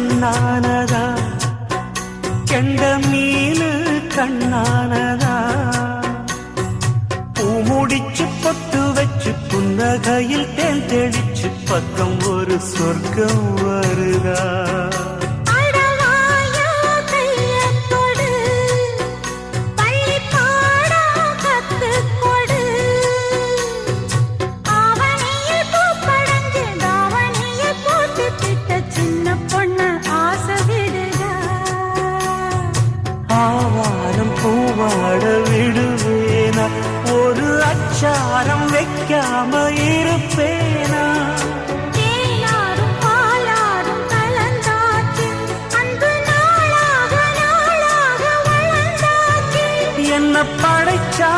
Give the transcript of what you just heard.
பெண்ணானதா கெண்ட மீனு கண்ணானதா பூ முடிச்சு பொட்டு வச்சு புன்னகையில் தேன் தெளிச்சு பக்கம் ஒரு சொர்க்கம் வருதா ஆவாரம் பூவாட விடுவேனா ஒரு அச்சாரம் வைக்காம இருப்பேனா என்ன படைச்சா